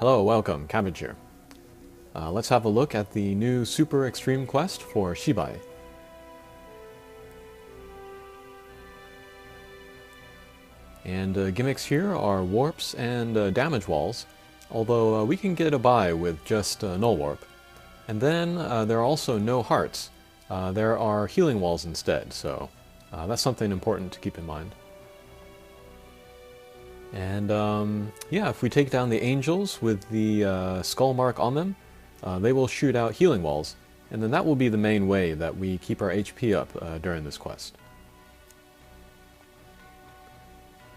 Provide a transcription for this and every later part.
Hello, welcome, Cabbage here. Let's have a look at the new Super Extreme quest for Shibai. And gimmicks here are warps and damage walls, although we can get a by with just null warp. And then there are also no hearts. There are healing walls instead, so that's something important to keep in mind. And yeah, if we take down the angels with the skull mark on them, they will shoot out healing walls, and then that will be the main way that we keep our HP up during this quest.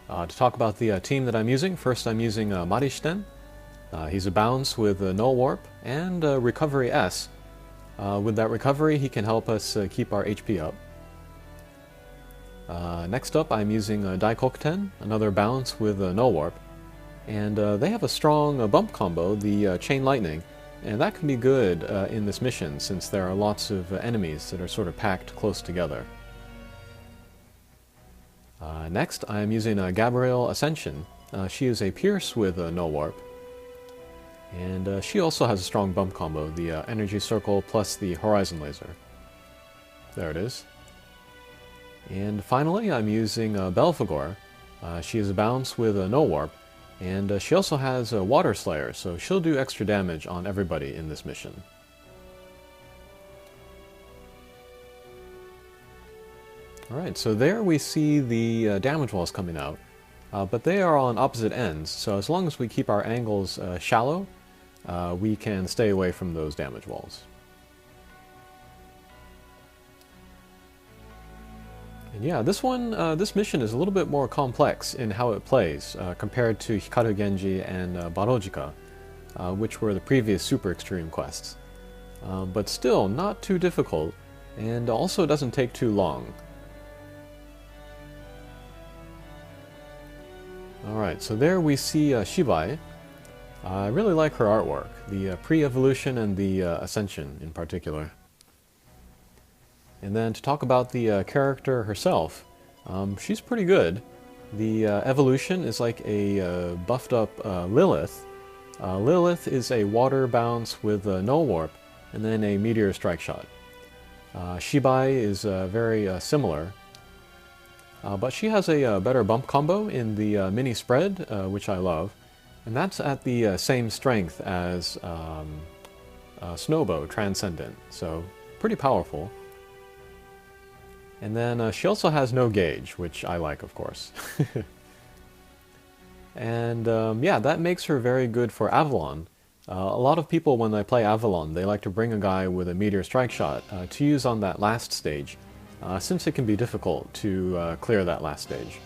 To talk about the team that I'm using, first I'm using Marishten. He's a bounce with null warp and recovery S. With that recovery, he can help us keep our HP up. Next up, I'm using Daikokten, another bounce with null warp, and they have a strong bump combo, the chain lightning, and that can be good in this mission since there are lots of enemies that are sort of packed close together. Next, I'm using Gabrielle Ascension. She is a pierce with null warp, and she also has a strong bump combo, the energy circle plus the horizon laser. There it is. And finally, I'm using Belphegor. She is a bounce with a null warp, and she also has a water slayer, so she'll do extra damage on everybody in this mission. Alright, so there we see the damage walls coming out, but they are on opposite ends, so as long as we keep our angles shallow, we can stay away from those damage walls. And yeah, this mission is a little bit more complex in how it plays compared to Hikaru Genji and Barojika, which were the previous Super Extreme quests. But still, not too difficult, and also doesn't take too long. Alright, so there we see Shibai. I really like her artwork, the pre-evolution and the ascension in particular. And then to talk about the character herself, she's pretty good. The evolution is like a buffed up Lilith. Lilith is a water bounce with null warp and then a meteor strike shot. Shibai is very similar, but she has a better bump combo in the mini spread, which I love, and that's at the same strength as Snowbow Transcendent, so pretty powerful. And then she also has no gauge, which I like, of course. And yeah, that makes her very good for Avalon. A lot of people, when they play Avalon, they like to bring a guy with a meteor strike shot to use on that last stage, since it can be difficult to clear that last stage.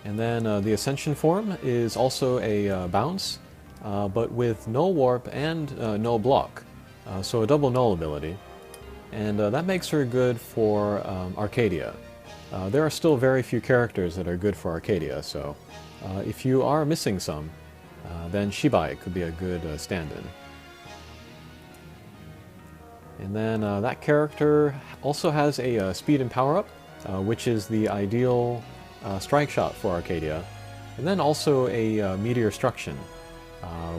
And then the Ascension form is also a bounce, but with null warp and null block, so a double null ability. And that makes her good for Arcadia. There are still very few characters that are good for Arcadia, so if you are missing some, then Shibai could be a good stand-in. And then that character also has a speed and power-up, which is the ideal strike shot for Arcadia. And then also a meteor struction,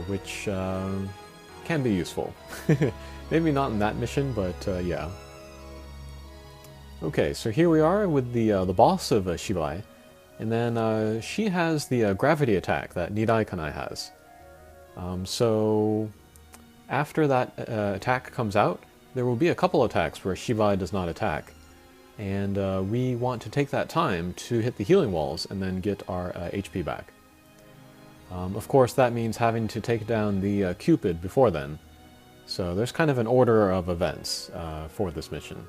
which can be useful. Maybe not in that mission, but yeah. Okay, so here we are with the boss of Shibai, and then she has the gravity attack that Nidai Kanai has. So after that attack comes out, there will be a couple attacks where Shibai does not attack, and we want to take that time to hit the healing walls and then get our HP back. Of course, that means having to take down the Cupid before then. So there's kind of an order of events for this mission.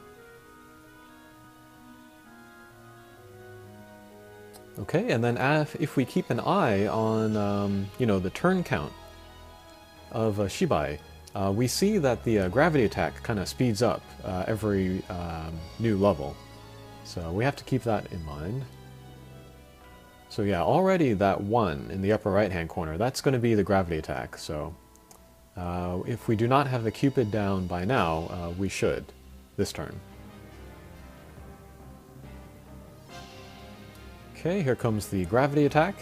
Okay, and then if we keep an eye on, you know, the turn count of Shibai, we see that the gravity attack kind of speeds up every new level. So we have to keep that in mind. So yeah, already that 1 in the upper right-hand corner, that's going to be the gravity attack, so if we do not have the Cupid down by now, we should, this turn. Okay, here comes the gravity attack.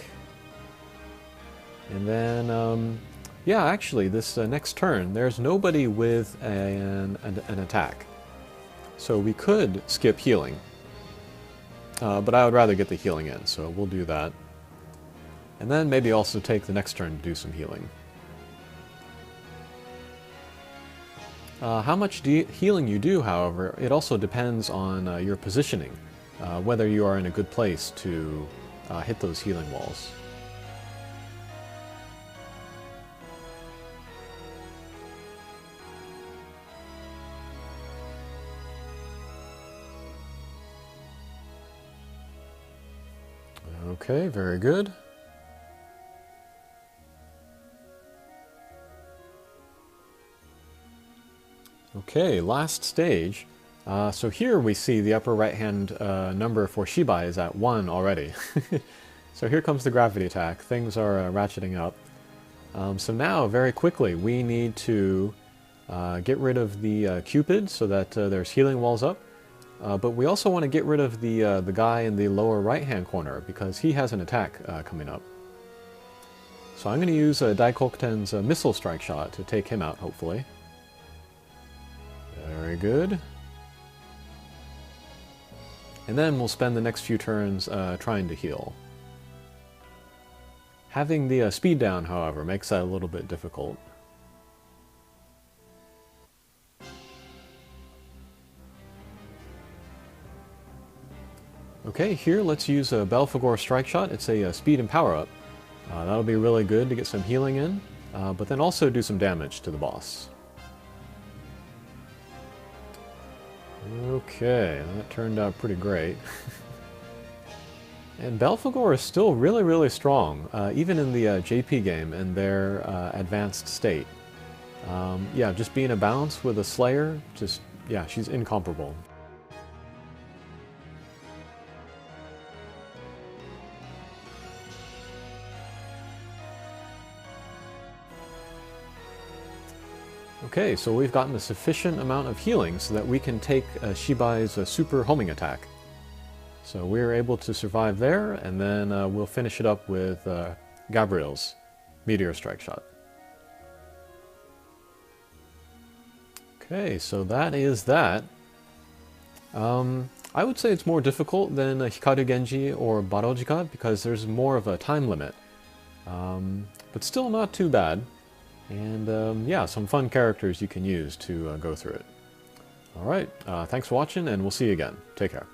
And then, yeah, actually, this next turn, there's nobody with an attack. So we could skip healing. But I would rather get the healing in, so we'll do that. And then maybe also take the next turn to do some healing. How much healing you do, however, it also depends on your positioning, whether you are in a good place to hit those healing walls. Okay, very good. Okay, last stage. So here we see the upper right-hand number for Shibai is at 1 already. So here comes the gravity attack. Things are ratcheting up. So now, very quickly, we need to get rid of the Cupid so that there's healing walls up. But we also want to get rid of the guy in the lower right-hand corner because he has an attack coming up. So I'm going to use Daikokten's missile strike shot to take him out, hopefully. Very good. And then we'll spend the next few turns trying to heal. Having the speed down, however, makes that a little bit difficult. Okay, here let's use a Belphegor Strike Shot. It's a speed and power up. That'll be really good to get some healing in, but then also do some damage to the boss. Okay, that turned out pretty great. And Belphegor is still really, really strong, even in the JP game in their advanced state. Yeah, just being a balance with a Slayer, yeah, she's incomparable. Okay, so we've gotten a sufficient amount of healing so that we can take Shibai's super homing attack. So we're able to survive there, and then we'll finish it up with Gabriel's Meteor Strike Shot. Okay, so that is that. I would say it's more difficult than Hikaru Genji or Barojika because there's more of a time limit. But still not too bad. And yeah, some fun characters you can use to go through it. Alright, thanks for watching, and we'll see you again. Take care.